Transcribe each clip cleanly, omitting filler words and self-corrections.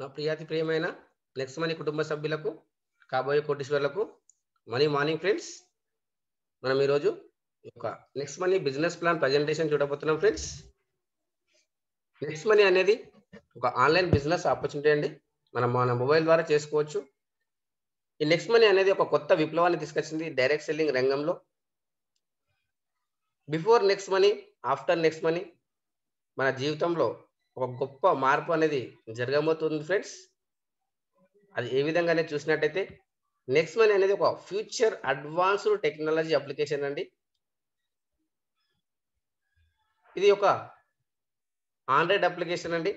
నా ప్రియాతి ప్రియమైన next money కుటుంబ సభ్యులకు, కాబోయే కోటీశ్వర్లకు మనీ మార్నింగ్ ఫ్రెండ్స్. మనం ఈరోజు ఒక next money business plan presentation చూడబోతున్నాం ఫ్రెండ్స్. నెక్స్ట్ మనీ అనేది ఒక ఆన్లైన్ బిజినెస్ ఆపర్చునిటీ అండి. మనం మన మొబైల్ ద్వారా చేసుకోవచ్చు. ఈ నెక్స్ట్ మనీ అనేది ఒక కొత్త విప్లవాన్ని తీసుకొచ్చింది డైరెక్ట్ సెల్లింగ్ రంగంలో. Before next money, after next money మన జీవితంలో ఒక గొప్ప మార్పు అనేది జరగబోతుంది ఫ్రెండ్స్. అది ఏ విధంగా అనేది చూసినట్టయితే నెక్స్ట్ మనీ అనేది ఒక ఫ్యూచర్ అడ్వాన్స్డ్ టెక్నాలజీ అప్లికేషన్ అండి. ఇది ఒక ఆండ్రాయిడ్ అప్లికేషన్ అండి.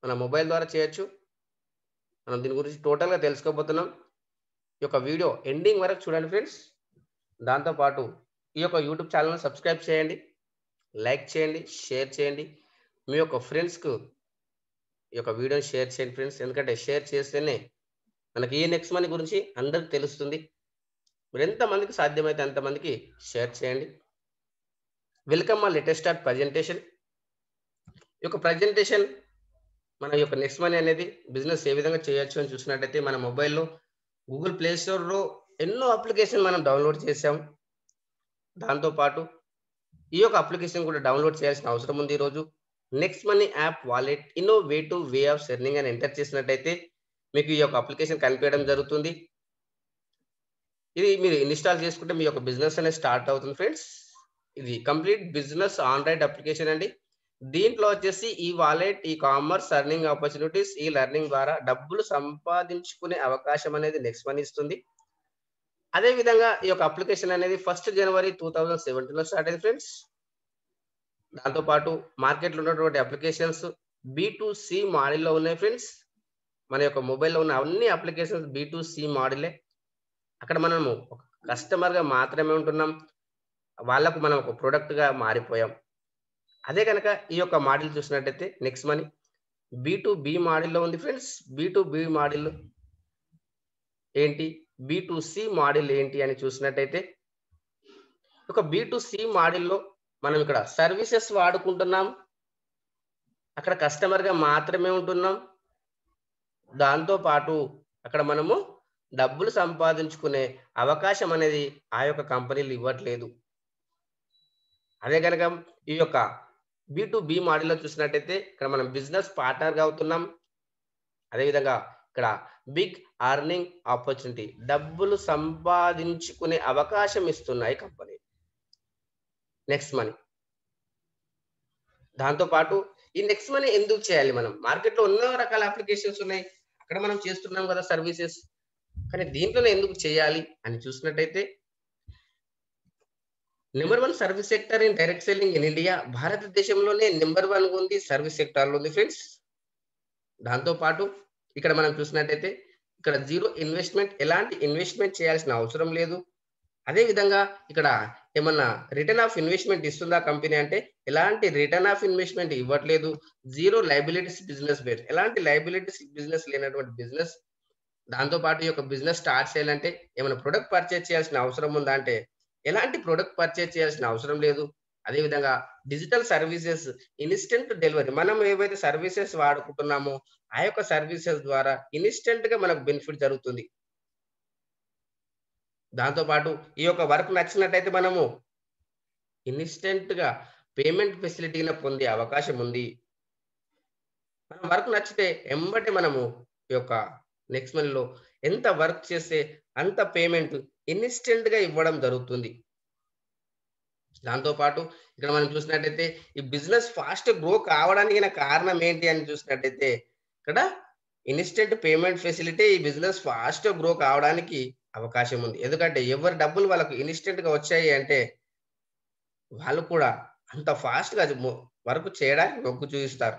మన మొబైల్ ద్వారా చేయొచ్చు. మనం దీని గురించి టోటల్గా తెలుసుకోబోతున్నాం. ఈ యొక్క వీడియో ఎండింగ్ వరకు చూడండి ఫ్రెండ్స్. దాంతోపాటు ఈ యొక్క యూట్యూబ్ ఛానల్ని సబ్స్క్రైబ్ చేయండి, లైక్ చేయండి, షేర్ చేయండి. మీ యొక్క ఫ్రెండ్స్కు ఈ యొక్క వీడియోని షేర్ చేయండి ఫ్రెండ్స్. ఎందుకంటే షేర్ చేస్తేనే మనకి ఈ నెక్స్ట్ మనీ గురించి అందరికి తెలుస్తుంది. మీరు ఎంతమందికి సాధ్యమైతే అంతమందికి షేర్ చేయండి. వెల్కమ్ మా లేటెస్ట్ స్టార్ట్ ప్రజెంటేషన్. ఈ యొక్క ప్రజెంటేషన్ మన యొక్క నెక్స్ట్ మనీ అనేది బిజినెస్ ఏ విధంగా చేయొచ్చు అని చూసినట్టయితే మన మొబైల్లో గూగుల్ ప్లే స్టోర్లో ఎన్నో అప్లికేషన్ మనం డౌన్లోడ్ చేసాం. దాంతోపాటు ఈ యొక్క అప్లికేషన్ కూడా డౌన్లోడ్ చేయాల్సిన అవసరం ఉంది. ఈరోజు next money app wallet innovative way of earning అని ఎంటర్ చేసినట్టయితే మీకు ఈ యొక్క అప్లికేషన్ కనిపించడం జరుగుతుంది. ఇది మీరు ఇన్స్టాల్ చేసుకుంటే మీ యొక్క బిజినెస్ అనేది స్టార్ట్ అవుతుంది ఫ్రెండ్స్. ఇది కంప్లీట్ బిజినెస్ ఆండ్రాయిడ్ అప్లికేషన్ అండి. దీంట్లో వచ్చేసి ఈ wallet, e commerce, earning opportunities, ఈ లెర్నింగ్ ద్వారా డబ్బులు సంపాదించుకునే అవకాశం అనేది నెక్స్ట్ మనీ ఇస్తుంది. అదే విధంగా ఈ యొక్క అప్లికేషన్ అనేది 1 జనవరి 2017లో స్టార్ట్ అయింది ఫ్రెండ్స్. దాంతోపాటు మార్కెట్లో ఉన్నటువంటి అప్లికేషన్స్ B2C మోడల్లో ఉన్నాయి ఫ్రెండ్స్. మన యొక్క మొబైల్లో ఉన్న అన్ని అప్లికేషన్స్ B2C మోడలే. అక్కడ మనము ఒక కస్టమర్గా మాత్రమే ఉంటున్నాం. వాళ్ళకు మనం ఒక ప్రొడక్ట్గా మారిపోయాం. అదే కనుక ఈ యొక్క మోడల్ చూసినట్టయితే నెక్స్ట్ మనీ B2B మోడల్లో ఉంది ఫ్రెండ్స్. B2B మోడల్ ఏంటి, B2C మోడల్ ఏంటి అని చూసినట్టయితే ఒక B2C మోడల్లో మనం ఇక్కడ సర్వీసెస్ వాడుకుంటున్నాం. అక్కడ కస్టమర్గా మాత్రమే ఉంటున్నాం. దాంతోపాటు అక్కడ మనము డబ్బులు సంపాదించుకునే అవకాశం అనేది ఆ యొక్క కంపెనీలు ఇవ్వట్లేదు. అదే కనుక ఈ యొక్క B2B మోడల్లో చూసినట్టయితే ఇక్కడ మనం బిజినెస్ పార్ట్నర్గా అవుతున్నాం. అదేవిధంగా ఇక్కడ బిగ్ అర్నింగ్ ఆపర్చునిటీ, డబ్బులు సంపాదించుకునే అవకాశం ఇస్తున్నాయి కంపెనీ నెక్స్ట్ మనీ. దాంతోపాటు ఈ నెక్స్ట్ మనీ ఎందుకు చేయాలి? మనం మార్కెట్లో ఎన్నో రకాల అప్లికేషన్స్ ఉన్నాయి, అక్కడ మనం చేస్తున్నాం కదా సర్వీసెస్, కానీ దీంట్లోనే ఎందుకు చేయాలి అని చూసినట్టయితే number 1 service sector in direct selling in India. భారతదేశంలోనే నెంబర్ 1 ఉంది సర్వీస్ సెక్టార్లో ఉంది ఫ్రెండ్స్. దాంతోపాటు ఇక్కడ మనం చూసినట్టయితే ఇక్కడ జీరో ఇన్వెస్ట్మెంట్, ఎలాంటి ఇన్వెస్ట్మెంట్ చేయాల్సిన అవసరం లేదు. అదే విధంగా ఇక్కడ ఏమన్నా రిటర్న్ ఆఫ్ ఇన్వెస్ట్మెంట్ ఇస్తుందా కంపెనీ అంటే ఎలాంటి రిటర్న్ ఆఫ్ ఇన్వెస్ట్మెంట్ ఇవ్వట్లేదు. జీరో లయబిలిటీస్ బిజినెస్ బేస్, ఎలాంటి లయబిలిటీస్ బిజినెస్ లేనటువంటి బిజినెస్. దాంతోపాటు ఈ యొక్క బిజినెస్ స్టార్ట్ చేయాలంటే ఏమైనా ప్రొడక్ట్ పర్చేజ్ చేయాల్సిన అవసరం ఉందా అంటే ఎలాంటి ప్రొడక్ట్ పర్చేజ్ చేయాల్సిన అవసరం లేదు. అదేవిధంగా డిజిటల్ సర్వీసెస్, ఇన్స్టెంట్ డెలివరీ, మనం ఏవైతే సర్వీసెస్ వాడుకుంటున్నామో ఆ యొక్క సర్వీసెస్ ద్వారా ఇన్స్టెంట్ గా మనకు బెనిఫిట్ జరుగుతుంది. దాంతోపాటు ఈ యొక్క వర్క్ నచ్చినట్టయితే మనము ఇన్స్టెంట్ గా పేమెంట్ ఫెసిలిటీని పొందే అవకాశం ఉంది. మనం వర్క్ నచ్చితే ఎంబటే మనము ఈ యొక్క నెక్స్ట్ మనీలో ఎంత వర్క్ చేస్తే అంత పేమెంట్ ఇన్స్టెంట్ గా ఇవ్వడం జరుగుతుంది. దాంతోపాటు ఇక్కడ మనం చూసినట్టయితే ఈ బిజినెస్ ఫాస్ట్ గ్రో కావడానికి కారణం ఏంటి అని చూసినట్టయితే ఇక్కడ ఇన్స్టెంట్ పేమెంట్ ఫెసిలిటీ ఈ బిజినెస్ ఫాస్ట్ గ్రో కావడానికి అవకాశం ఉంది. ఎందుకంటే ఎవరి డబ్బులు వాళ్ళకు ఇన్స్టెంట్ గా వచ్చాయి అంటే వాళ్ళు కూడా అంత ఫాస్ట్ గా వర్క్ చేయడానికి మొగ్గు చూపిస్తారు.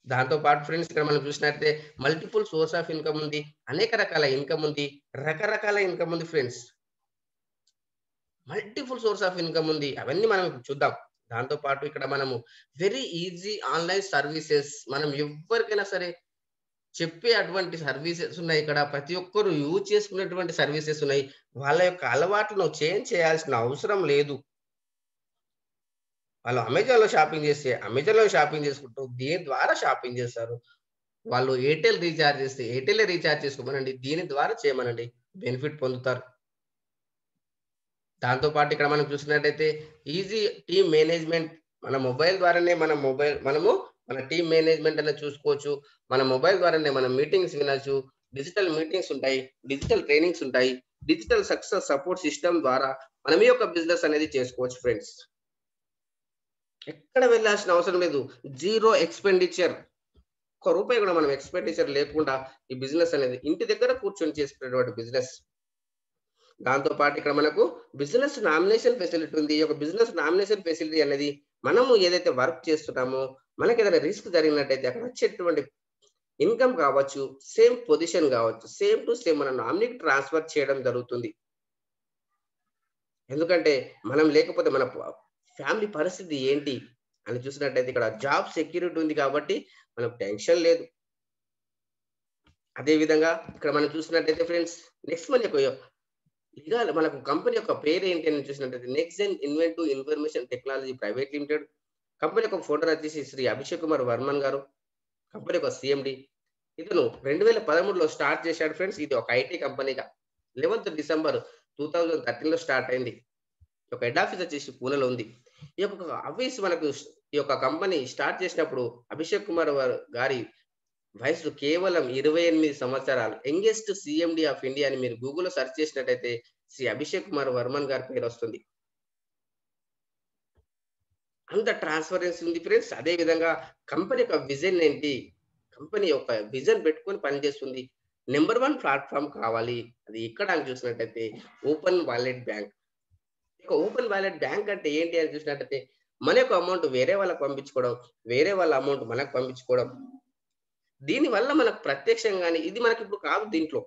దాంతోపాటు ఫ్రెండ్స్ ఇక్కడ మనం చూసినట్లయితే మల్టిపుల్ సోర్స్ ఆఫ్ ఇన్కమ్ ఉంది, అనేక రకాల ఇన్కమ్ ఉంది, రకరకాల ఇన్కమ్ ఉంది friends. Multiple source of income ఉంది, అవన్నీ మనం ఇప్పుడు చూద్దాం. దాంతోపాటు ఇక్కడ మనము వెరీ ఈజీ ఆన్లైన్ సర్వీసెస్, మనం ఎవరికైనా సరే చెప్పే అటువంటి సర్వీసెస్ ఉన్నాయి. ఇక్కడ ప్రతి ఒక్కరు యూజ్ చేసుకునేటువంటి సర్వీసెస్ ఉన్నాయి. వాళ్ళ యొక్క అలవాట్లను చేంజ్ చేయాల్సిన అవసరం లేదు. వాళ్ళు అమెజాన్‌లో షాపింగ్ చేస్తే అమెజాన్‌లో షాపింగ్ చేసుకుంటూ దీని ద్వారా షాపింగ్ చేస్తారు. వాళ్ళు ఎయిర్‌టెల్ రీచార్జ్ చేస్తే ఎయిర్‌టెలే రీచార్జ్ చేసుకోమనండి. దీని ద్వారా చేయమనండి. బెనిఫిట్ పొందుతారు. దాంతో పాటు ఇక్కడ మనం చూసినట్టయితే ఈజీ టీమ్ మేనేజ్‌మెంట్ మన మొబైల్ ద్వారానే మనము మన టీమ్ మేనేజ్‌మెంట్ అనేది చూసుకోవచ్చు. మన మొబైల్ ద్వారానే మనం మీటింగ్స్ వినొచ్చు. డిజిటల్ మీటింగ్స్ ఉంటాయి. డిజిటల్ ట్రైనింగ్స్ ఉంటాయి. డిజిటల్ సక్సెస్ సపోర్ట్ సిస్టమ్ ద్వారా మనం ఈ యొక్క బిజినెస్ అనేది చేసుకోవచ్చు ఫ్రెండ్స్. ఎక్కడ వెళ్ళాల్సిన అవసరం లేదు. Zero expenditure. ఒక్క రూపాయి కూడా మనం ఎక్స్‌పెండిచర్ లేకుండా ఈ బిజినెస్ అనేది ఇంటి దగ్గర కూర్చొని చేసుకునేటువంటి బిజినెస్. దాంతో పాటు ఇక్కడ మనకు బిజినెస్ నామినేషన్ ఫెసిలిటీ ఉంది. ఈ యొక్క బిజినెస్ నామినేషన్ ఫెసిలిటీ అనేది మనము ఏదైతే వర్క్ చేస్తున్నామో, మనకేదైనా రిస్క్ జరిగినట్టయితే అక్కడ వచ్చేటువంటి ఇన్‌కమ్ కావచ్చు, సేమ్ పొజిషన్ కావచ్చు, సేమ్ టు సేమ్ మన నామినీకి ట్రాన్స్‌ఫర్ చేయడం జరుగుతుంది. ఎందుకంటే మనం లేకపోతే మన ఫ్యామిలీ పరిస్థితి ఏంటి అని చూసినట్టయితే ఇక్కడ జాబ్ సెక్యూరిటీ ఉంది కాబట్టి మనకు టెన్షన్ లేదు. అదే విధంగా ఇక్కడ మనం చూసినట్టయితే ఫ్రెండ్స్ నెక్స్ట్ మనకు కంపెనీ యొక్క పేరేంటి అని చూసినట్టయితే nextgen inventive information technology private limited. Company యొక్క ఫౌండర్ వచ్చేసి శ్రీ అభిషేక్ కుమార్ వర్మన్ గారు. కంపెనీ యొక్క సీఎండీ. ఇతను 2013లో స్టార్ట్ చేశాడు ఫ్రెండ్స్. ఇది ఒక ఐటీ కంపెనీగా. 11థ్ డిసెంబర్ 2013లో స్టార్ట్ అయింది. ఈ యొక్క హెడ్ ఆఫీస్ వచ్చేసి పూణేలో ఉంది. ఈ యొక్క ఆఫీస్ మనకు ఈ యొక్క కంపెనీ స్టార్ట్ చేసినప్పుడు అభిషేక్ కుమార్ గారి వయసు కేవలం 28 సంవత్సరాలు. యంగెస్ట్ సీఎండీ ఆఫ్ ఇండియా అని మీరు గూగుల్‌లో సెర్చ్ చేసినట్టయితే శ్రీ అభిషేక్ కుమార్ వర్మన్ గారి పేరొస్తుంది. అంత ట్రాన్స్‌పరెన్సీ ఉంది ఫ్రెండ్స్. అదే విధంగా కంపెనీ యొక్క విజన్ ఏంటి? కంపెనీ యొక్క విజన్ పెట్టుకొని పనిచేస్తుంది. నంబర్ 1 ప్లాట్‌ఫార్మ్ కావాలి. అది ఎక్కడ అని చూసినట్టయితే ఓపెన్ వాలెట్ బ్యాంక్. ఇక ఓపెన్ వాలెట్ బ్యాంక్ అంటే ఏంటి అని చూసినట్టయితే మన యొక్క అమౌంట్ వేరే వాళ్ళకి పంపించుకోవడం, వేరే వాళ్ళ అమౌంట్ మనకు పంపించుకోవడం. దీనివల్ల మనకు ప్రత్యక్షంగా గాని ఇది మనకిప్పుడు కాదు దీంట్లో.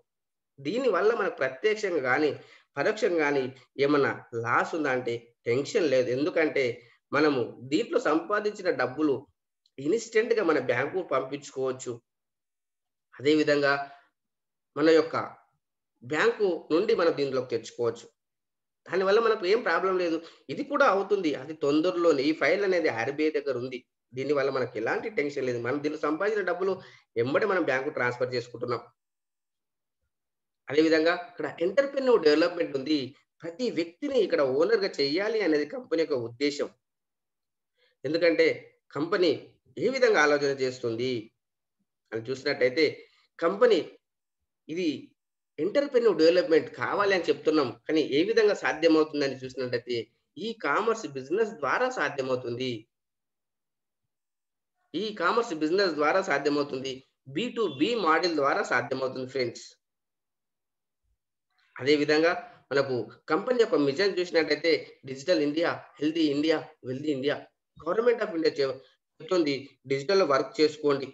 దీనివల్ల మనకు ప్రత్యక్షంగా గాని, పరోక్షంగా గాని ఏమన్నా లాస్ ఉందా అంటే టెన్షన్ లేదు. ఎందుకంటే మనము దీంట్లో సంపాదించిన డబ్బులు ఇన్‌స్టంట్‌గా మన బ్యాంకుకు పంపించుకోవచ్చు. అదే విధంగా మన యొక్క బ్యాంకు నుండి మనం దీంట్లోకి తెచ్చుకోవచ్చు. దానివల్ల మనకు ఏం ప్రాబ్లమ్ లేదు. ఇది కూడా అవుతుంది. అది తొందరలోనే ఈ ఫైల్ అనేది ఆర్‌బీఐ దగ్గర ఉంది. దీనివల్ల మనకు ఎలాంటి టెన్షన్ లేదు. మనం దీంట్లో సంపాదించిన డబ్బులు ఎమ్మటే మనం బ్యాంకుకు ట్రాన్స్‌ఫర్ చేసుకుంటున్నాం. అదే విధంగా ఇక్కడ ఎంటర్‌ప్రెన్యూర్ డెవలప్‌మెంట్ ఉంది. ప్రతి వ్యక్తిని ఇక్కడ ఓనర్‌గా చేయాలి అనేది కంపెనీ యొక్క ఉద్దేశ్యం. ఎందుకంటే కంపెనీ ఏ విధంగా ఆలోచన చేస్తుంది అని చూసినట్టయితే కంపెనీ ఇది ఎంటర్‌ప్రెన్యూర్ డెవలప్‌మెంట్ కావాలి అని చెప్తున్నాం. కానీ ఏ విధంగా సాధ్యమవుతుందని చూసినట్టయితే ఈ కామర్స్ బిజినెస్ ద్వారా సాధ్యమవుతుంది. ఈ కామర్స్ బిజినెస్ ద్వారా సాధ్యమవుతుంది. బి2బి మోడల్ ద్వారా సాధ్యమవుతుంది ఫ్రెండ్స్. అదే విధంగా మనకు కంపెనీ యొక్క మిషన్ చూసినట్టయితే digital India, healthy India, wealthy India. Government of India చెప్తుంది డిజిటల్‌లో వర్క్ చేసుకోండి.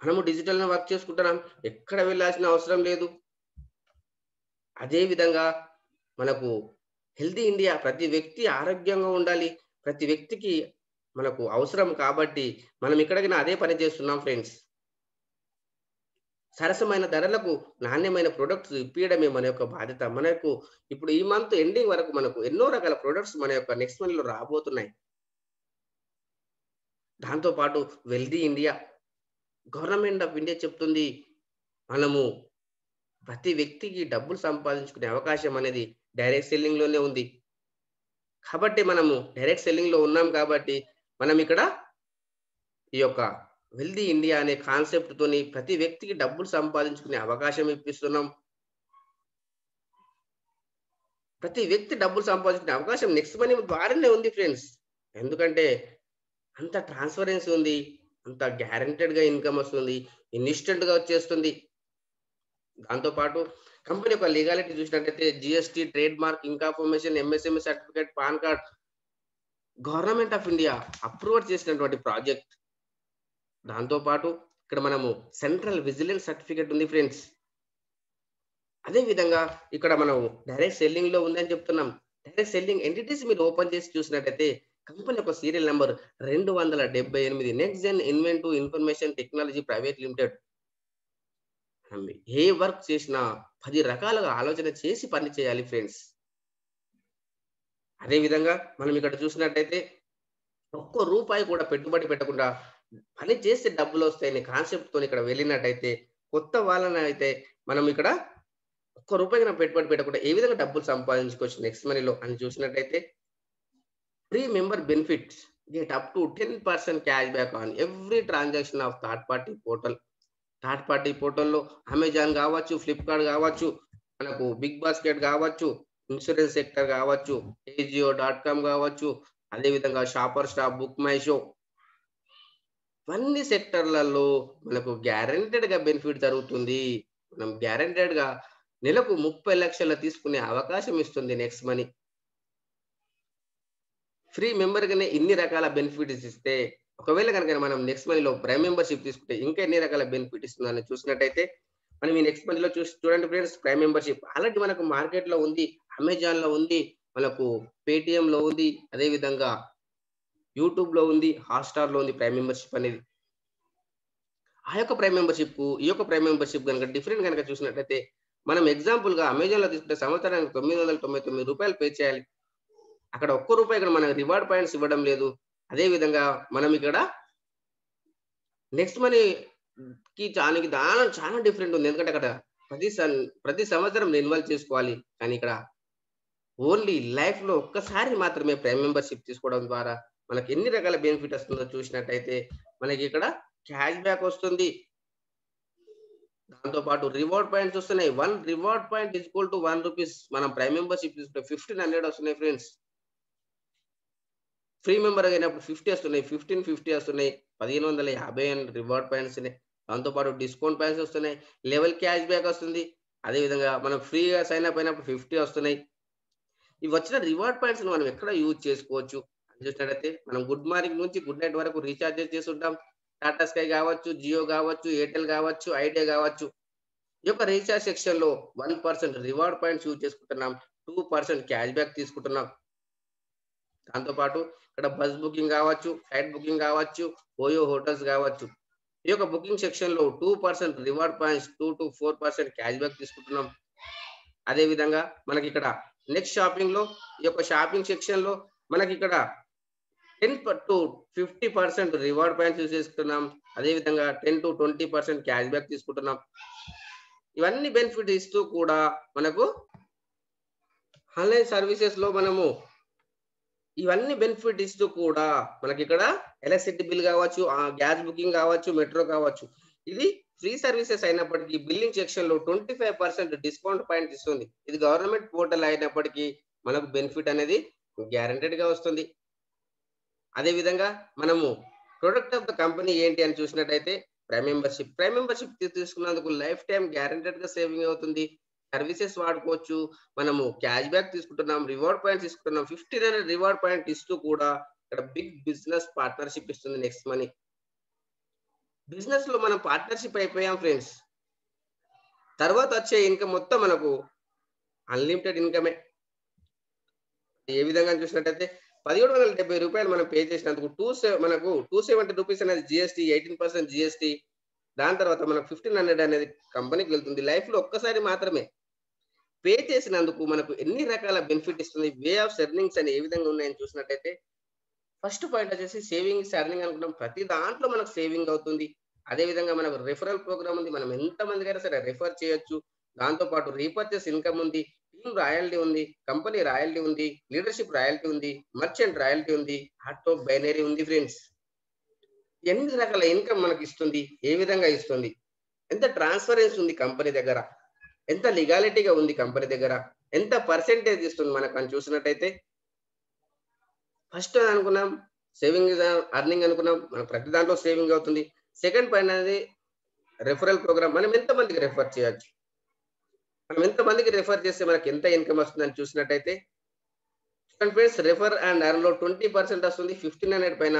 మనము డిజిటల్‌లో వర్క్ చేసుకుంటున్నాం. ఎక్కడ వెళ్ళాల్సిన అవసరం లేదు. అదే విధంగా మనకు హెల్తీ ఇండియా ప్రతి వ్యక్తి ఆరోగ్యంగా ఉండాలి. ప్రతి వ్యక్తికి మనకు అవసరం కాబట్టి మనం ఎక్కడికైనా అదే పని చేస్తున్నాం ఫ్రెండ్స్. సరసమైన ధరలకు నాణ్యమైన ప్రొడక్ట్స్ ఇప్పియడమే మన యొక్క బాధ్యత. మనకు ఇప్పుడు ఈ మంత్ ఎండింగ్ వరకు మనకు ఎన్నో రకాల ప్రొడక్ట్స్ మన యొక్క నెక్స్ట్ మంత్‌లో రాబోతున్నాయి. దాంతో పాటు wealthy India, government of India చెప్తుంది మనము ప్రతి వ్యక్తికి డబ్బులు సంపాదించుకునే అవకాశం అనేది డైరెక్ట్ సెల్లింగ్‌లోనే ఉంది. కాబట్టి మనము డైరెక్ట్ సెల్లింగ్‌లో ఉన్నాం కాబట్టి మనం ఇక్కడ ఈ యొక్క వెల్తీ ఇండియా అనే కాన్సెప్ట్‌తోని ప్రతి వ్యక్తికి డబ్బులు సంపాదించుకునే అవకాశం ఇప్పిస్తున్నాం. ప్రతి వ్యక్తి డబ్బులు సంపాదించుకునే అవకాశం నెక్స్ట్ మనీ ద్వారానే ఉంది ఫ్రెండ్స్. ఎందుకంటే అంత ట్రాన్స్‌పరెన్సీ ఉంది. అంత గ్యారంటెడ్‌గా ఇన్‌కమ్ వస్తుంది. ఇన్‌స్టంట్‌గా వచ్చేస్తుంది. దాంతో పాటు కంపెనీ యొక్క లీగాలిటీ చూసినట్టయితే GST, trade mark, incorporation, MSME certificate, pan card government of India approve చేసినటువంటి ప్రాజెక్ట్. దాంతో పాటు ఇక్కడ మనము సెంట్రల్ విజిలెన్స్ సర్టిఫికేట్ ఉంది ఫ్రెండ్స్. అదే విధంగా ఇక్కడ మనం డైరెక్ట్ సెల్లింగ్‌లో ఉందని చెప్తున్నాం. డైరెక్ట్ సెల్లింగ్ ఎంటిటీస్ మీరు ఓపెన్ చేసి చూసినట్టయితే కంపెనీ యొక్క serial number 278 next gen inventive information technology private limited. మనం ఏ వర్క్ చేసినా 10 రకాలుగా ఆలోచన చేసి పని చేయాలి ఫ్రెండ్స్. అదే విధంగా మనం ఇక్కడ చూసినట్టయితే ఒక్క రూపాయి కూడా పెట్టుబడి పెట్టకుండా పని చేస్తే డబ్బులొస్తాయనే కాన్సెప్ట్‌తోని ఇక్కడ వెళ్ళినట్టయితే, కొత్త వాళ్ళనైతే మనం ఇక్కడ ఒక్క రూపాయి మనం పెట్టుబడి పెట్టకుండా ఏ విధంగా డబ్బులు సంపాదించుకోవచ్చు నెక్స్ట్ మనీలో అని చూసినట్టయితే, free member benefits get up to 10% cash back on every transaction of third party portal. Third party పోర్టల్‌లో అమెజాన్ గావచ్చు, ఫ్లిప్‌కార్ట్ గావచ్చు, మనకు బిగ్ బాస్కెట్ గావచ్చు, ఇన్స్యూరెన్స్ సెక్టర్ గావచ్చు, ఏజియో.కామ్ గావచ్చు, అదేవిధంగా shopper stop, book my show ఇవన్నీ సెక్టర్‌లలో మనకు గ్యారంటెడ్‌గా బెనిఫిట్ జరుగుతుంది. మనం గ్యారంటెడ్‌గా నెలకు 30,00,000 తీసుకునే అవకాశం ఇస్తుంది నెక్స్ట్ మనీ. ఫ్రీ మెంబర్‌గానే ఇన్ని రకాల బెనిఫిట్స్ ఇస్తే, ఒకవేళ గనుక మనం నెక్స్ట్ మనీలో ప్రైమ్ మెంబర్‌షిప్ తీసుకుంటే ఇంకా ఎన్ని రకాల బెనిఫిట్ ఇస్తుందని చూసినట్టయితే, మనం ఈ నెక్స్ట్ మనీలో చూడండి ఫ్రెండ్స్ ప్రైమ్ మెంబర్‌షిప్ ఆల్రెడీ మనకు మార్కెట్‌లో ఉంది. అమెజాన్‌లో ఉంది. మనకు పేటీఎంలో ఉంది. అదే విధంగా యూట్యూబ్‌లో ఉంది. హాట్‌స్టార్‌లో ఉంది ప్రైమ్ మెంబర్‌షిప్ అనేది. ఆ యొక్క ప్రైమ్ మెంబర్‌షిప్‌కు, ఈ యొక్క ప్రైమ్ మెంబర్‌షిప్ గనుక డిఫరెంట్ గనుక చూసినట్టయితే, మనం ఎగ్జాంపుల్‌గా అమెజాన్‌లో తీసుకుంటే సంవత్సరానికి రూ. 999 పే చేయాలి. అక్కడ ఒక్క రూపాయి ఇక్కడ మనకు రివార్డ్ పాయింట్స్ ఇవ్వడం లేదు. అదే విధంగా మనం ఇక్కడ నెక్స్ట్ మనీకి దానికి దానం చాలా డిఫరెంట్ ఉంది. ఎందుకంటే అక్కడ ప్రతి సంవత్సరం రెన్యువల్ చేసుకోవాలి. కానీ ఇక్కడ ఓన్లీ లైఫ్‌లో ఒక్కసారి మాత్రమే ప్రైమ్ మెంబర్‌షిప్ తీసుకోవడం ద్వారా మనకి ఎన్ని రకాల బెనిఫిట్ వస్తుందో చూసినట్టయితే, మనకి ఇక్కడ క్యాష్ బ్యాక్ వస్తుంది. దాంతో పాటు రివార్డ్ పాయింట్స్ వస్తున్నాయి. 1 రివార్డ్ పాయింట్ ఈక్వల్ టు ₹1 మనం ప్రైమ్ మెంబర్‌షిప్ తీసుకుంటే 1500 వస్తున్నాయి ఫ్రెండ్స్. ఫ్రీ మెంబర్ అయినప్పుడు 50 వస్తున్నాయి. 1550 వస్తున్నాయి. 1550 రివార్డ్ పాయింట్స్ ఉన్నాయి. దాంతో పాటు డిస్కౌంట్ పాయింట్స్ వస్తున్నాయి. లెవెల్ క్యాష్ బ్యాక్ వస్తుంది. అదే విధంగా మనం ఫ్రీగా సైన్ అప్ అయినప్పుడు 50 వస్తున్నాయి. ఇవి వచ్చిన రివార్డ్ పాయింట్స్‌ని మనం ఎక్కడ యూజ్ చేసుకోవచ్చు అని చూసినట్టయితే, మనం గుడ్ మార్నింగ్ నుంచి గుడ్ నైట్ వరకు రీచార్జెస్ చేసుంటాం. టాటా స్కై గావచ్చు, జియో గావచ్చు, ఎయిర్టెల్ గావచ్చు, ఐడియా గావచ్చు. ఈ యొక్క రీచార్జ్ సెక్షన్‌లో 1% రివార్డ్ పాయింట్స్ యూజ్ చేసుకుంటున్నాం. 2% క్యాష్ బ్యాక్ తీసుకుంటున్నాం. దాంతో పాటు ఇక్కడ బస్ బుకింగ్ గావచ్చు, ఫ్లైట్ బుకింగ్ గావచ్చు, ఓయో హోటల్స్ గావచ్చు. ఈ యొక్క బుకింగ్ సెక్షన్‌లో 2% రివార్డ్ పాయింట్స్ 2-4% క్యాష్ బ్యాక్ తీసుకుంటున్నాం. అదే విధంగా మనకిక్కడ నెక్స్ట్ షాపింగ్‌లో ఈ యొక్క షాపింగ్ సెక్షన్‌లో మనకిక్కడ 10-50% రివార్డ్ పాయింట్స్ యూజ్ చేసుకుంటున్నాం. అదే విధంగా 10-20% క్యాష్ బ్యాక్ తీసుకుంటున్నాం. ఇవన్నీ బెనిఫిట్ ఇస్తూ కూడా మనకు ఆన్‌లైన్ సర్వీసెస్‌లో మనము ఇవన్నీ బెనిఫిట్ ఇస్తూ కూడా మనకిక్కడ ఎలక్ట్రిసిటీ బిల్ గావచ్చు, గ్యాస్ బుకింగ్ గావచ్చు, మెట్రో కావచ్చు. ఇది ఫ్రీ సర్వీసెస్ అయినప్పటికీ బిల్లింగ్ సెక్షన్‌లో 25% డిస్కౌంట్ పాయింట్ ఇస్తుంది. ఇది గవర్నమెంట్ పోర్టల్ అయినప్పటికీ మనకు బెనిఫిట్ అనేది గ్యారంటెడ్‌గా వస్తుంది. అదే విధంగా మనము ప్రొడక్ట్ ఆఫ్ ద కంపెనీ ఏంటి అని చూసినట్టయితే ప్రైమ్ మెంబర్‌షిప్. ప్రైమ్ మెంబర్‌షిప్ తీసుకున్నందుకు లైఫ్ టైమ్ గ్యారంటెడ్‌గా సేవింగ్ అవుతుంది. సర్వీసెస్ వాడుకోవచ్చు. మనము క్యాష్ బ్యాక్ తీసుకుంటున్నాం. రివార్డ్ పాయింట్స్ తీసుకుంటున్నాం. 1500 రివార్డ్ పాయింట్ ఇస్తూ కూడా ఇక్కడ బిగ్ బిజినెస్ పార్ట్నర్‌షిప్ ఇస్తుంది నెక్స్ట్ మనీ. బిజినెస్‌లో మనం పార్ట్నర్‌షిప్ అయిపోయాం ఫ్రెండ్స్. తర్వాత వచ్చే ఇన్‌కమ్ మొత్తం మనకు అన్‌లిమిటెడ్ ఇన్‌కమే. ఏ విధంగా చూసినట్టయితే రూ. 1770 మనం పే చేసినందుకు మనకు రూ. 270 అనేది జీఎస్టీ, 18% జీఎస్టీ. దాని తర్వాత మనకు 1500 అనేది కంపెనీకి వెళ్తుంది. లైఫ్‌లో ఒక్కసారి మాత్రమే. పే చేసినందుకు మనకు ఎన్ని రకాల బెనిఫిట్ ఇస్తుంది. వే ఆఫ్ ఎర్నింగ్స్ అని ఏ విధంగా ఉన్నాయని చూసినట్టయితే, ఫస్ట్ పాయింట్ వచ్చేసి సేవింగ్స్, ఎర్నింగ్ అనుకుంటాం. ప్రతి దాంట్లో మనకు సేవింగ్ అవుతుంది. అదే విధంగా మనకు రిఫరల్ ప్రోగ్రామ్ ఉంది. మనం ఎంత మందికైనా సరే రిఫర్ చేయొచ్చు. దాంతో పాటు రీపర్చేస్ ఇన్‌కమ్ ఉంది. టీమ్ రాయల్టీ ఉంది. కంపెనీ రాయల్టీ ఉంది. లీడర్‌షిప్ రాయల్టీ ఉంది. మర్చెంట్ రాయల్టీ ఉంది. ఆటో బైనరీ ఉంది ఫ్రెండ్స్. ఎన్ని రకాల ఇన్‌కమ్ మనకిస్తుంది. ఏ విధంగా ఇస్తుంది. ఎంత ట్రాన్స్‌పరెన్సీ ఉంది కంపెనీ దగ్గర. ఎంత లీగాలిటీగా ఉంది కంపెనీ దగ్గర. ఎంత పర్సెంటేజ్ ఇస్తుంది మనకని చూసినట్టయితే, ఫస్ట్ అనుకున్నాం సేవింగ్ ఇస్ ఎర్నింగ్ అనుకున్నాం. మనకు ప్రతి దాంట్లో సేవింగ్ అవుతుంది. సెకండ్ పాయింట్ అనేది రిఫరల్ ప్రోగ్రామ్. మనం ఎంతమందికి రిఫర్ చేయొచ్చు. మనం ఎంతమందికి రిఫర్ చేస్తే మనకి ఎంత ఇన్‌కమ్ వస్తుందని చూసినట్టయితే, ఫ్రెండ్స్ రిఫర్ అండ్ ఎర్న్‌లో 20% వస్తుంది. 1500 పైన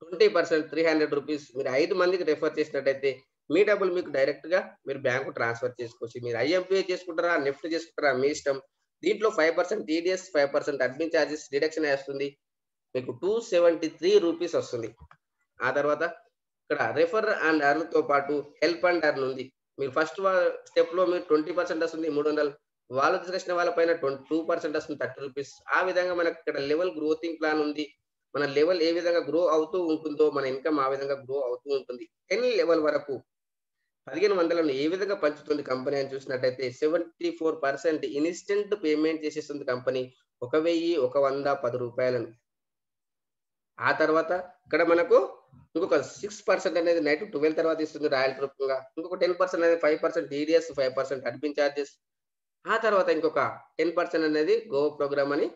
20% ₹300 మీరు 5 మందికి రిఫర్ చేసినట్టయితే, మీ డబ్బులు మీకు డైరెక్ట్‌గా మీరు బ్యాంకు ట్రాన్స్‌ఫర్ చేసుకోవచ్చు. మీరు ఐఎంపీఐ చేసుకుంటారా? నెఫ్ట్ చేసుకుంటారా? మీ ఇష్టం. దీంట్లో 5% టీడీఎస్, 5% అడ్మిన్ చార్జెస్ డిడక్షన్ ఏస్తుంది. మీకు ₹273 వస్తుంది. ఆ తర్వాత ఇక్కడ రిఫర్ అండ్ ఎర్న్‌తో పాటు హెల్ప్ అండ్ ఎర్న్ ఉంది. మీరు ఫస్ట్ స్టెప్‌లో మీరు 20% వస్తుంది 300. వాళ్ళు తీసుకొచ్చిన వాళ్ళపైన 2% వస్తుంది 30 రూపీస్. ఆ విధంగా మనకి ఇక్కడ లెవెల్ గ్రోతింగ్ ప్లాన్ ఉంది. మన లెవెల్ ఏ విధంగా గ్రో అవుతూ ఉంటుందో, మన ఇన్‌కమ్ ఆ విధంగా గ్రో అవుతూ ఉంటుంది. 10 లెవెల్ వరకు 1500లను ఏ విధంగా పంచుతుంది కంపెనీ అని చూసినట్టయితే 74% ఇన్‌స్టంట్ పేమెంట్ చేసేస్తుంది కంపెనీ. 1000, 100, రూ. 10. ఆ తర్వాత ఇక్కడ మనకు ఇంకొక 6% అనేది నైట్ 12 తర్వాత ఇస్తుంది రాయల్టీ రూపంగా. ఇంకొక 10% అనేది 5% టీడీఎస్, 5% అడ్మిన్ చార్జెస్. ఆ తర్వాత ఇంకొక 10% అనేది గో ప్రోగ్రామ్ అని,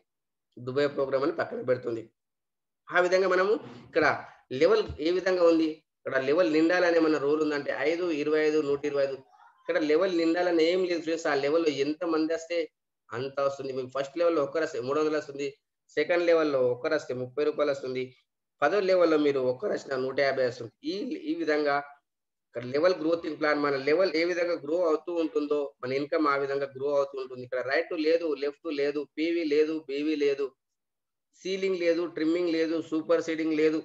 దుబాయ్ ప్రోగ్రామ్ అని పక్కన పెడుతుంది. ఆ విధంగా మనము ఇక్కడ లెవెల్ ఏ విధంగా ఉంది? ఇక్కడ లెవెల్ నిండాలనే మన రూల్ ఉందంటే 5, 25, 125 ఇక్కడ లెవెల్ నిండాలని ఏం లేదు ఫ్రెండ్స్. ఆ లెవెల్‌లో ఎంతమందొస్తే అంత వస్తుంది. మీకు ఫస్ట్ లెవెల్‌లో ఒక్కరొస్తే 300 వస్తుంది. సెకండ్ లెవెల్‌లో ఒక్కరొస్తే రూ. 30 వస్తుంది. పదో లెవెల్‌లో మీరు ఒక్కరొచ్చినా 150 వస్తుంది. ఈ ఈ విధంగా ఇక్కడ లెవెల్ గ్రోతింగ్ ప్లాన్ మన లెవెల్ ఏ విధంగా గ్రో అవుతూ ఉంటుందో, మన ఇన్‌కమ్ ఆ విధంగా గ్రో అవుతూ ఉంటుంది. ఇక్కడ రైట్ లేదు, లెఫ్ట్ లేదు, పీవీ లేదు, బీవీ లేదు, సీలింగ్ లేదు, ట్రిమ్మింగ్ లేదు, సూపర్ సీడింగ్ లేదు.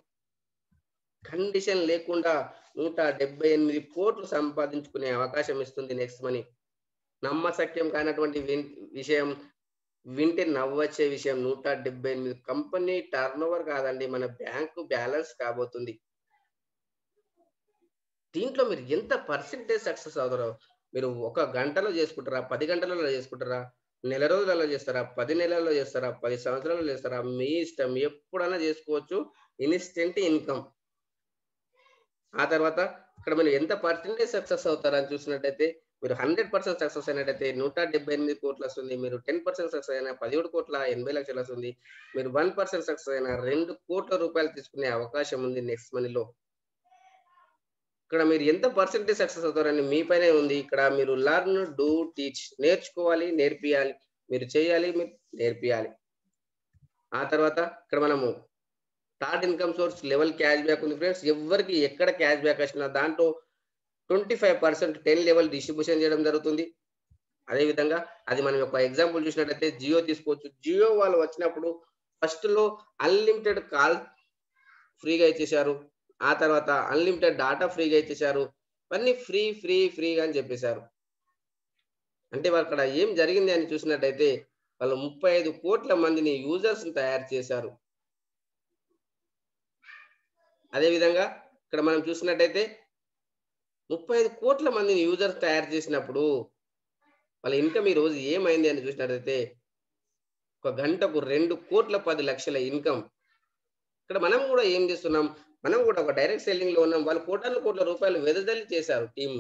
కండిషన్ లేకుండా 178,00,00,000 సంపాదించుకునే అవకాశం ఇస్తుంది నెక్స్ట్ మనీ. నమ్మశక్యం కానటువంటి విషయం, వింటే నవ్వొచ్చే విషయం 178 కంపెనీ టర్నోవర్ కాదండి. మన బ్యాంకు బ్యాలెన్స్ కాబోతుంది. దీంట్లో మీరు ఎంత పర్సెంటేజ్ సక్సెస్ అవుతారో, మీరు ఒక గంటలో చేసుకుంటారా? 10 గంటలలో చేసుకుంటారా? నెల రోజులలో చేస్తారా? 10 నెలల్లో చేస్తారా? 10 సంవత్సరాల్లో చేస్తారా? మీ ఇష్టం. ఎప్పుడైనా చేసుకోవచ్చు. Instant income. ఆ తర్వాత ఇక్కడ మీరు ఎంత పర్సెంటేజ్ సక్సెస్ అవుతారని చూసినట్టయితే, మీరు 100% సక్సెస్ అయినట్టయితే 178,00,00,000 వస్తుంది. మీరు 10% సక్సెస్ అయినా 17,80,00,000 వస్తుంది. మీరు 1% సక్సెస్ అయినా రూ. 2,00,00,000 తీసుకునే అవకాశం ఉంది నెక్స్ట్ మనీలో. ఇక్కడ మీరు ఎంత పర్సెంటేజ్ సక్సెస్ అవుతారని మీ పైనే ఉంది. ఇక్కడ మీరు లెర్న్, డూ, టీచ్ నేర్చుకోవాలి, నేర్పియాలి. మీరు చేయాలి, మీరు నేర్పియాలి. ఆ తర్వాత ఇక్కడ మనము third income source level cash back ఉంది ఫ్రెండ్స్. ఎవ్వరికి ఎక్కడ క్యాష్ బ్యాక్ వచ్చినా దాంట్లో 25% 10 లెవెల్ డిస్ట్రిబ్యూషన్ చేయడం జరుగుతుంది. అదే విధంగా అది మనం ఒక ఎగ్జాంపుల్ చూసినట్టయితే జియో తీసుకోవచ్చు. జియో వాళ్ళు వచ్చినప్పుడు ఫస్ట్‌లో అన్‌లిమిటెడ్ కాల్ ఫ్రీగా ఇచ్చేశారు. ఆ తర్వాత అన్‌లిమిటెడ్ డాటా ఫ్రీగా ఇచ్చేశారు. ఇవన్నీ ఫ్రీగా అని చెప్పేశారు. అంటే వాళ్ళక్కడ ఏం జరిగింది అని చూసినట్టయితే వాళ్ళు 35,00,00,000 మందిని యూజర్స్‌ని తయారు చేశారు. అదే విధంగా ఇక్కడ మనం చూసినట్టయితే 35,00,00,000 మందిని యూజర్స్ తయారు చేసినప్పుడు వాళ్ళ ఇన్‌కమ్ ఈరోజు ఏమైంది అని చూసినట్టయితే ఒక గంటకు 2,10,00,000 ఇన్‌కమ్. ఇక్కడ మనం గూడా ఏం చేస్తున్నాం? మనం గూడా ఒక డైరెక్ట్ సెల్లింగ్‌లో ఉన్నాం. వాళ్ళు కోటాను కోట్ల రూపాయలు వెదజల్లి చేశారు టీమ్.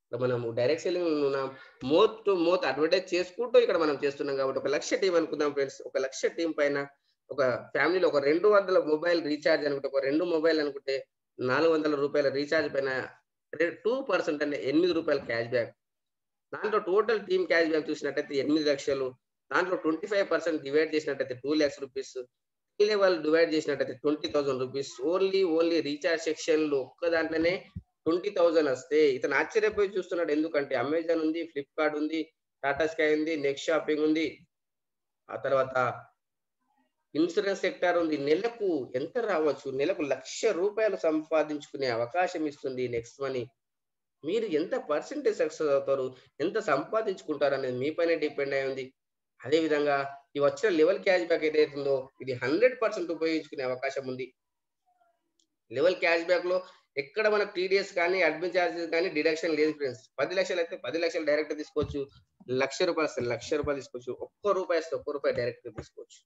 ఇక్కడ మనము డైరెక్ట్ సెల్లింగ్‌లో ఉన్నాం. మౌత్ టు మౌత్ అడ్వర్టైజ్ చేసుకుంటూ ఇక్కడ మనం చేస్తున్నాం కాబట్టి ఒక 1,00,000 టీమ్ అనుకుందాం ఫ్రెండ్స్. ఒక 1,00,000 టీమ్ పైన ఒక ఫ్యామిలీలో ఒక 200 మొబైల్ రీచార్జ్ అనుకుంటే, ఒక 2 మొబైల్ అనుకుంటే రూ. 400 రీచార్జ్ పైన 2% అంటే రూ. 8 క్యాష్ బ్యాక్. దాంట్లో టోటల్ టీమ్ క్యాష్ బ్యాక్ చూసినట్టయితే 8,00,000. దాంట్లో 25% డివైడ్ చేసినట్టయితే రూ. 2,00,000. ఈ లెవెల్ డివైడ్ చేసినట్టయితే రూ. 20,000. ఓన్లీ రీచార్జ్ సెక్షన్‌లో ఒక్క దాంట్లోనే 20,000 వస్తే ఇతను ఆశ్చర్యపోయి చూస్తున్నాడు. ఎందుకంటే అమెజాన్ ఉంది, ఫ్లిప్‌కార్ట్ ఉంది, టాటా స్కై ఉంది, నెక్స్ట్ షాపింగ్ ఉంది. ఆ తర్వాత ఇన్స్యూరెన్స్ సెక్టార్ ఉంది. నెలకు ఎంత రావచ్చు? నెలకు రూ. 1,00,000 సంపాదించుకునే అవకాశం ఇస్తుంది నెక్స్ట్ మనీ. మీరు ఎంత పర్సెంటేజ్ సక్సెస్ అవుతారు? ఎంత సంపాదించుకుంటారనేది మీ పైనే డిపెండ్ అయి ఉంది. అదే విధంగా ఈ వచ్చిన లెవెల్ క్యాష్ బ్యాక్ ఏదైతే ఉందో ఇది 100% ఉపయోగించుకునే అవకాశం ఉంది. లెవెల్ క్యాష్ బ్యాక్‌లో ఎక్కడ మనకు టీడీఎస్ కానీ, అడ్మిన్ చార్జెస్ కానీ డిడక్షన్ లేదు ఫ్రెండ్స్. 10,00,000 అయితే 10,00,000 డైరెక్ట్‌గా తీసుకోవచ్చు. రూ. 1,00,000 వస్తే రూ. 1,00,000 తీసుకోవచ్చు. ఒక్క రూపాయి వస్తే ఒక్క రూపాయి డైరెక్ట్‌గా తీసుకోవచ్చు.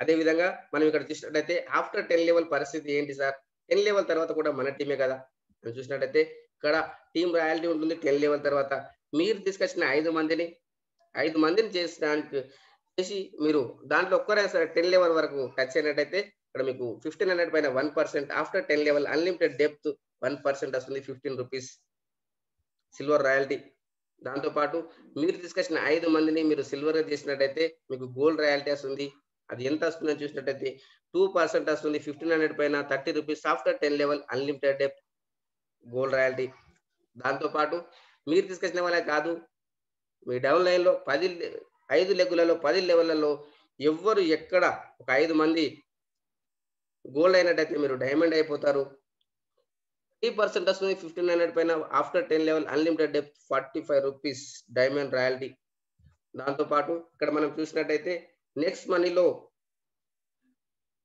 అదే విధంగా మనం ఇక్కడ చూసినట్టయితే ఆఫ్టర్ 10 లెవెల్ పరిస్థితి ఏంటి సార్? 10 లెవెల్ తర్వాత కూడా మన టీమే కదా! మనం చూసినట్టయితే ఇక్కడ టీమ్ రాయల్టీ ఉంటుంది 10 లెవెల్ తర్వాత. మీరు తీసుకొచ్చిన 5 మందిని చేసి మీరు దాంట్లో ఒక్కరైనా సరే 10 లెవెల్ వరకు టచ్ అయినట్టయితే ఇక్కడ మీకు 1,500 పైన 1% ఆఫ్టర్ 10 లెవెల్ అన్‌లిమిటెడ్ డెప్త్ 1% వస్తుంది. రూ. 15 సిల్వర్ రాయల్టీ. దాంతో పాటు మీరు తీసుకొచ్చిన 5 మందిని మీరు సిల్వర్‌గా చేసినట్టయితే మీకు గోల్డ్ రాయల్టీ వస్తుంది. అది ఎంత వస్తుందని చూసినట్టయితే 2% వస్తుంది. 1,500 పైన రూ. 30 after 10 level unlimited depth gold royalty. దాంతో పాటు మీరు తీసుకొచ్చిన వాళ్ళే కాదు. మీ డౌన్ లైన్‌లో 5 లెగ్గులలో 10 లెవెల్‌లలో ఎవ్వరు ఎక్కడ ఒక 5 మంది గోల్డ్ అయినట్టయితే మీరు డైమండ్ అయిపోతారు. 3% వస్తుంది 1,500 పైన ఆఫ్టర్ 10 లెవెల్ అన్‌లిమిటెడ్ డెప్త్ రూ. 45 డైమండ్ రాయల్టీ. దాంతో పాటు ఇక్కడ మనం చూసినట్టయితే నెక్స్ట్ మనీలో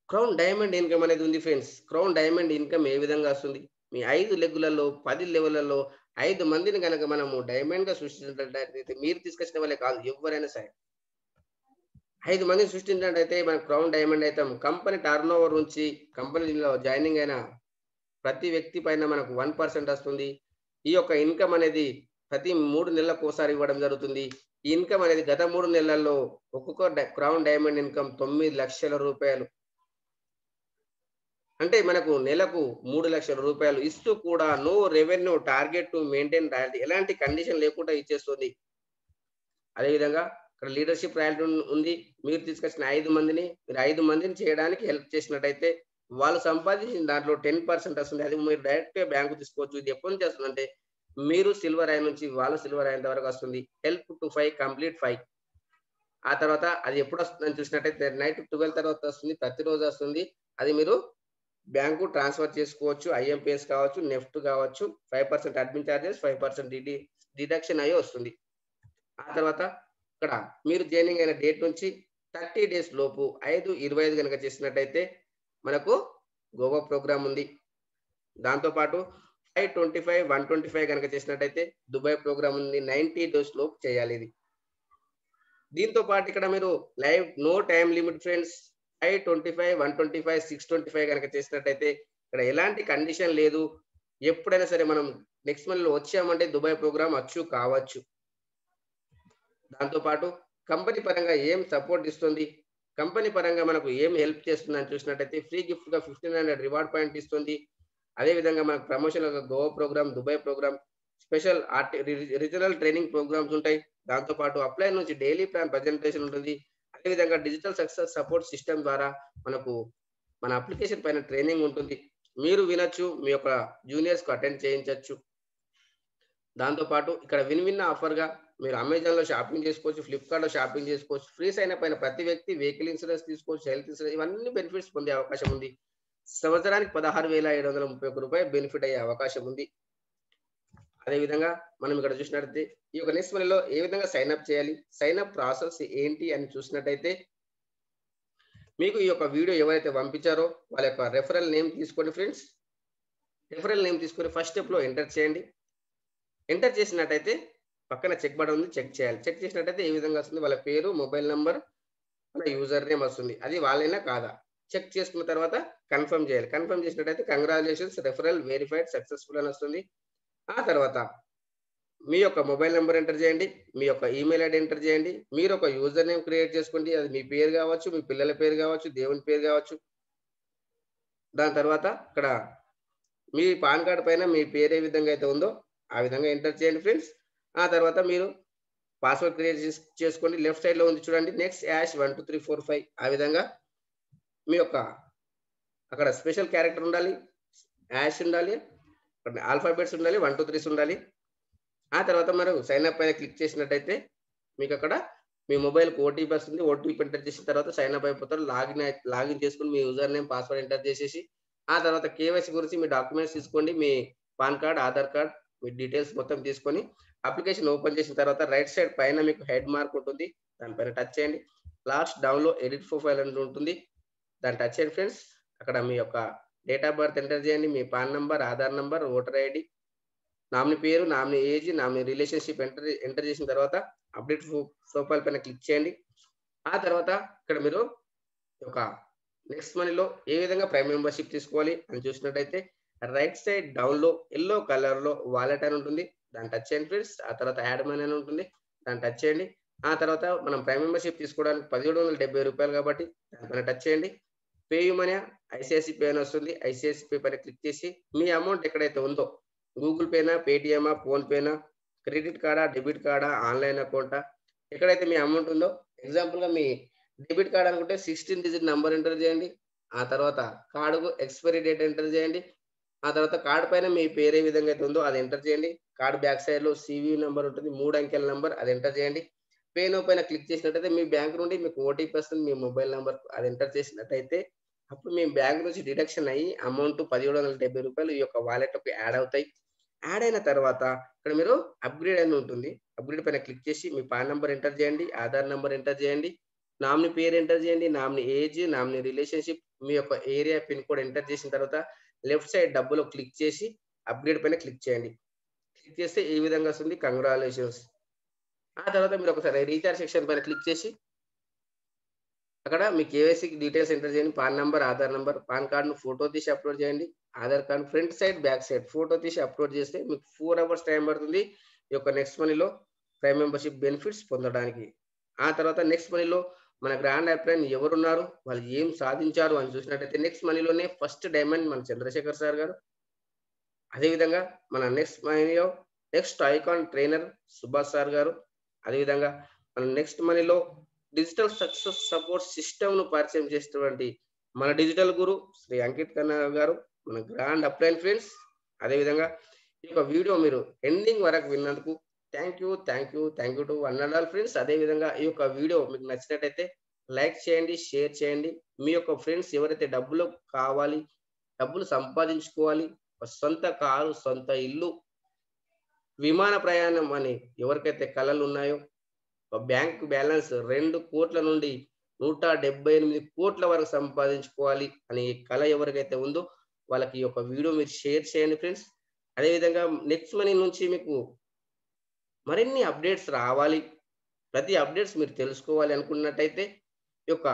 క్రౌన్ డైమండ్ ఇన్కమ్ అనేది ఉంది ఫ్రెండ్స్. క్రౌన్ డైమండ్ ఇన్కమ్ ఏ విధంగా వస్తుంది? మీ 5 లెగ్గులలో 10 లెవెల్లలో 5 మందిని గనక మనము డైమండ్‌గా సృష్టించినట్టయితే మీరు తీసుకొచ్చిన వాళ్ళే కాదు ఎవ్వరైనా సరే. 5 మందిని సృష్టించినట్టయితే మనకు క్రౌన్ డైమండ్ అయితాం. కంపెనీ టర్నోవర్ నుంచి కంపెనీలో జాయినింగ్ అయిన ప్రతి వ్యక్తి పైన మనకు 1% వస్తుంది. ఈ యొక్క ఇన్కమ్ అనేది ప్రతి 3 నెలలకోసారి ఇవ్వడం జరుగుతుంది. ఈ ఇన్కమ్ అనేది గత 3 నెలల్లో ఒక్కొక్క క్రౌన్ డైమండ్ ఇన్కమ్ 9,00,000 రూపాయలు. అంటే మనకు నెలకు 3,00,000 రూపాయలు ఇస్తూ కూడా no revenue target to maintain royalty ఎలాంటి కండిషన్ లేకుండా ఇచ్చేస్తుంది. అదేవిధంగా ఇక్కడ లీడర్‌షిప్ రాయల్టీ ఉంది. మీరు తీసుకొచ్చిన 5 మందిని మీరు 5 మందిని చేయడానికి హెల్ప్ చేసినట్టయితే వాళ్ళు సంపాదించిన దాంట్లో 10% వస్తుంది. అది మీరు డైరెక్ట్‌గా బ్యాంక్‌కు తీసుకోవచ్చు. ఇది ఎప్పటి నుంచి వస్తుందంటే మీరు సిల్వర్ అయ్యే నుంచి వాళ్ళు సిల్వర్ అయ్యేంత వరకు వస్తుంది. Help to 5 complete 5. ఆ తర్వాత అది ఎప్పుడొస్తుందని చూసినట్టయితే నైట్ 12 తర్వాత వస్తుంది. ప్రతిరోజు వస్తుంది. అది మీరు బ్యాంకు ట్రాన్స్‌ఫర్ చేసుకోవచ్చు. ఐఎంపీఎస్ కావచ్చు, నెఫ్ట్ కావచ్చు. 5% అడ్మిన్ చార్జెస్, 5% డిడక్షన్ అయ్యి వస్తుంది. ఆ తర్వాత ఇక్కడ మీరు జాయినింగ్ అయిన డేట్ నుంచి 30 డేస్ లోపు 5/25 గనక చేసినట్టయితే మనకు గోవా ప్రోగ్రామ్ ఉంది. దాంతో పాటు 5/25, 125 గనక చేసినట్టయితే దుబాయ్ ప్రోగ్రామ్ ఉంది. 90 డేస్ లోపు చేయాలి ఇది. దీంతో పాటు ఇక్కడ మీరు live no time limit friends. 5/25, 125, 6/25 గనక చేసినట్టయితే ఇక్కడ ఎలాంటి కండిషన్ లేదు. ఎప్పుడైనా సరే మనం నెక్స్ట్ మంత్‌లో వచ్చామంటే దుబాయ్ ప్రోగ్రామ్ అచ్చు కావచ్చు. దాంతో పాటు కంపెనీ పరంగా ఏం సపోర్ట్ ఇస్తుంది? కంపెనీ పరంగా మనకు ఏం హెల్ప్ చేస్తుందని చూసినట్టయితే ఫ్రీ గిఫ్ట్‌గా 1500 రివార్డ్ పాయింట్ ఇస్తుంది. అదే విధంగా మనకు ప్రమోషనల్‌గా Goa program, Dubai program, special regional training programs ఉంటాయి. దాంతో పాటు అప్లై నుంచి డైలీ ప్లాన్ ప్రజెంటేషన్ ఉంటుంది. అదే విధంగా డిజిటల్ సక్సెస్ సపోర్ట్ సిస్టమ్ ద్వారా మనకు మన అప్లికేషన్ పైన ట్రైనింగ్ ఉంటుంది. మీరు వినొచ్చు. మీ యొక్క జూనియర్స్‌కి అటెండ్ చేయించొచ్చు. దాంతో పాటు ఇక్కడ విన్ ఆఫర్‌గా మీరు అమెజాన్‌లో షాపింగ్ చేసుకోవచ్చు. ఫ్లిప్‌కార్ట్‌లో షాపింగ్ చేసుకోవచ్చు. ఫ్రీ సైన్ అప్ అయిన ప్రతి వ్యక్తి వెహికల్ ఇన్స్యూరెన్స్ తీసుకోవచ్చు. హెల్త్ ఇన్స్యూరెన్స్ ఇవన్నీ బెనిఫిట్స్ పొందే అవకాశం ఉంది. సంవత్సరానికి రూ. 16,731 బెనిఫిట్ అయ్యే అవకాశం ఉంది. అదేవిధంగా మనం ఇక్కడ చూసినట్టయితే ఈ యొక్క నెక్స్ట్ మనీలో ఏ విధంగా సైన్ అప్ చేయాలి? సైన్ అప్ ప్రాసెస్ ఏంటి అని చూసినట్టయితే మీకు ఈ యొక్క వీడియో ఎవరైతే పంపించారో వాళ్ళ యొక్క రెఫరల్ నేమ్ తీసుకోండి ఫ్రెండ్స్. రెఫరల్ నేమ్ తీసుకొని ఫస్ట్ స్టెప్‌లో ఎంటర్ చేయండి. ఎంటర్ చేసినట్టయితే పక్కన చెక్ బటన్ ఉంది. చెక్ చేయాలి. చెక్ చేసినట్టయితే ఏ విధంగా వస్తుంది? వాళ్ళ పేరు, మొబైల్ నంబర్, వాళ్ళ యూజర్ నేమ్ వస్తుంది. అది వాళ్ళైనా కాదా? చెక్ చేసుకున్న తర్వాత కన్ఫర్మ్ చేయాలి. కన్ఫర్మ్ చేసినట్టయితే కంగ్రాచ్యులేషన్స్ రెఫరల్ వెరిఫైడ్ సక్సెస్‌ఫుల్ అని వస్తుంది. ఆ తర్వాత మీ యొక్క మొబైల్ నంబర్ ఎంటర్ చేయండి. మీ యొక్క ఈమెయిల్ ఐడీ ఎంటర్ చేయండి. మీరు ఒక యూజర్ నేమ్ క్రియేట్ చేసుకోండి. అది మీ పేరు కావచ్చు, మీ పిల్లల పేరు కావచ్చు, దేవుని పేరు కావచ్చు. దాని తర్వాత ఇక్కడ మీ పాన్ కార్డ్ పైన మీ పేరు ఏ విధంగా అయితే ఉందో ఆ విధంగా ఎంటర్ చేయండి ఫ్రెండ్స్. ఆ తర్వాత మీరు పాస్వర్డ్ క్రియేట్ చేసుకోండి. లెఫ్ట్ సైడ్‌లో ఉంది చూడండి. నెక్స్ట్ #1 2 3 4 5 ఆ విధంగా మీ యొక్క అక్కడ స్పెషల్ క్యారెక్టర్ ఉండాలి. # ఉండాలి. ఆల్ఫాబెట్స్ ఉండాలి. 1 2 3 ఉండాలి. ఆ తర్వాత మనం సైన్ అప్ పైన క్లిక్ చేసినట్టయితే మీకక్కడ మీ మొబైల్‌కి ఓటీపీ వస్తుంది. ఓటీపీ ఎంటర్ చేసిన తర్వాత సైన్ అప్ అయిపోతారు. లాగిన్ చేసుకొని మీ యూజర్ నేమ్, పాస్వర్డ్ ఎంటర్ చేసేసి ఆ తర్వాత కేవైసీ గురించి మీ డాక్యుమెంట్స్ తీసుకోండి. మీ పాన్ కార్డ్, ఆధార్ కార్డ్, మీ డీటెయిల్స్ మొత్తం తీసుకొని అప్లికేషన్ ఓపెన్ చేసిన తర్వాత రైట్ సైడ్ పైన మీకు హెడ్ మార్క్ ఉంటుంది. దానిపైన టచ్ చేయండి. లాస్ట్ డౌన్‌లో ఎడిట్ ప్రొఫైల్ అని ఉంటుంది. దాన్ని టచ్ చేయండి ఫ్రెండ్స్. అక్కడ మీ యొక్క డేట్ ఆఫ్ బర్త్ ఎంటర్ చేయండి. మీ PAN number, Aadhaar number, voter ID, nominee పేరు, nominee age, nominee relationship enter చేసిన తర్వాత అప్డేట్ ప్రొఫైల్ పైన క్లిక్ చేయండి. ఆ తర్వాత ఇక్కడ మీరు ఒక నెక్స్ట్ మనీలో ఏ విధంగా ప్రైమ్ మెంబర్‌షిప్ తీసుకోవాలి అని చూసినట్టయితే రైట్ సైడ్ డౌన్‌లో యెల్లో కలర్‌లో వాలెట్ అని ఉంటుంది. దాన్ని టచ్ చేయండి ఫ్రెండ్స్. ఆ తర్వాత యాడ్ మనీ అని ఉంటుంది. దాన్ని టచ్ చేయండి. ఆ తర్వాత మనం ప్రైమ్ మెంబర్‌షిప్ తీసుకోవడానికి రూ. 1770 కాబట్టి దానిపైన టచ్ చేయండి. Pay you money, ICICI pay అని వస్తుంది. ఐసీఐసీ పే పైన క్లిక్ చేసి మీ అమౌంట్ ఎక్కడైతే ఉందో గూగుల్ పేనా, పేటీఎమా, ఫోన్ పేనా, క్రెడిట్ కార్డా, డెబిట్ కార్డా, ఆన్‌లైన్ అకౌంటా ఎక్కడైతే మీ అమౌంట్ ఉందో ఎగ్జాంపుల్‌గా మీ డెబిట్ కార్డ్ అనుకుంటే 16 డిజిట్ నంబర్ ఎంటర్ చేయండి. ఆ తర్వాత కార్డ్‌కు ఎక్స్‌పైరీ డేట్ ఎంటర్ చేయండి. ఆ తర్వాత కార్డ్ పైన మీ పేరు ఏ విధంగా అయితే ఉందో అది ఎంటర్ చేయండి. కార్డ్ బ్యాక్ సైడ్‌లో సీవీ నంబర్ ఉంటుంది. 3 అంకెల నంబర్ అది ఎంటర్ చేయండి. పే నౌ పైన క్లిక్ చేసినట్టయితే మీ బ్యాంక్ నుండి మీకు ఓటీపీ వస్తుంది. మీ మొబైల్ నంబర్ అది ఎంటర్ చేసినట్టయితే అప్పుడు మీ బ్యాంక్ నుంచి డిడక్షన్ అయ్యి అమౌంట్ రూ. 1770 ఈ యొక్క వాలెట్‌లోకి యాడ్ అవుతాయి. యాడ్ అయిన తర్వాత ఇక్కడ మీరు అప్‌గ్రేడ్ అని ఉంటుంది. అప్‌గ్రేడ్ పైన క్లిక్ చేసి మీ పాన్ నంబర్ ఎంటర్ చేయండి. ఆధార్ నంబర్ ఎంటర్ చేయండి. నామినీ పేరు ఎంటర్ చేయండి. నామినీ ఏజ్, నామినీ రిలేషన్‌షిప్, మీ యొక్క ఏరియా పిన్ కోడ్ ఎంటర్ చేసిన తర్వాత లెఫ్ట్ సైడ్ డబ్బులో క్లిక్ చేసి అప్‌గ్రేడ్ పైన క్లిక్ చేయండి. క్లిక్ చేస్తే ఈ విధంగా వస్తుంది. కంగ్రాచ్యులేషన్స్. ఆ తర్వాత మీరు ఒకసారి రీచార్జ్ సెక్షన్ పైన క్లిక్ చేసి అక్కడ మీ కేవైసీ డీటెయిల్స్ ఎంటర్ చేయండి. Pan number, Aadhaar number, pan కార్డ్‌ను ఫోటో తీసి అప్‌లోడ్ చేయండి. Aadhaar card front side, back side photo తీసి అప్‌లోడ్ చేస్తే మీకు 4 అవర్స్ టైం పడుతుంది. ఈ యొక్క నెక్స్ట్ మనీలో ప్రైమ్ మెంబర్‌షిప్ బెనిఫిట్స్ పొందడానికి. ఆ తర్వాత నెక్స్ట్ మనీలో మన గ్రాండ్ అప్లైన్ ఎవరున్నారు? వాళ్ళు ఏం సాధించారు అని చూసినట్టయితే నెక్స్ట్ మనీలోనే ఫస్ట్ డైమండ్ మన చంద్రశేఖర్ సార్ గారు. అదేవిధంగా మన నెక్స్ట్ మనీలో next icon trainer Subhash sir గారు. అదేవిధంగా మన నెక్స్ట్ మనీలో డిజిటల్ సక్సెస్ సపోర్ట్ సిస్టమ్‌ను పరిచయం చేసినటువంటి మన డిజిటల్ గురు శ్రీ అంకిత్ ఖన్నా గారు, మన గ్రాండ్ అప్లైన్ ఫ్రెండ్స్. అదేవిధంగా ఈ యొక్క వీడియో మీరు ఎండింగ్ వరకు విన్నందుకు thank you to one and all friends. అదేవిధంగా ఈ యొక్క వీడియో మీకు నచ్చినట్టయితే లైక్ చేయండి, షేర్ చేయండి. మీ యొక్క ఫ్రెండ్స్ ఎవరైతే డబ్బులు కావాలి, డబ్బులు సంపాదించుకోవాలి, ఒక సొంత కారు, సొంత ఇల్లు, విమాన ప్రయాణం అని ఎవరికైతే కలలున్నాయో, బ్యాంక్ బ్యాలెన్స్ 2,00,00,000 నుండి 178,00,00,000 వరకు సంపాదించుకోవాలి అని కల ఎవరికైతే ఉందో వాళ్ళకి ఈ యొక్క వీడియో మీరు షేర్ చేయండి ఫ్రెండ్స్. అదేవిధంగా నెక్స్ట్ మనీ నుంచి మీకు మరిన్ని అప్డేట్స్ రావాలి. ప్రతి అప్డేట్స్ మీరు తెలుసుకోవాలి అనుకున్నట్టయితే ఈ యొక్క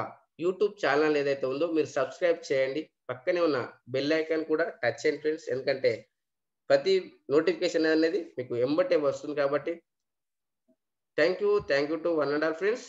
యూట్యూబ్ ఛానల్ ఏదైతే ఉందో మీరు సబ్స్క్రైబ్ చేయండి. పక్కనే ఉన్న బెల్ ఐకాన్ కూడా టచ్ చేయండి ఫ్రెండ్స్. ఎందుకంటే ప్రతి నోటిఫికేషన్ అనేది మీకు ఎంబటే వస్తుంది కాబట్టి. Thank you to one and all friends.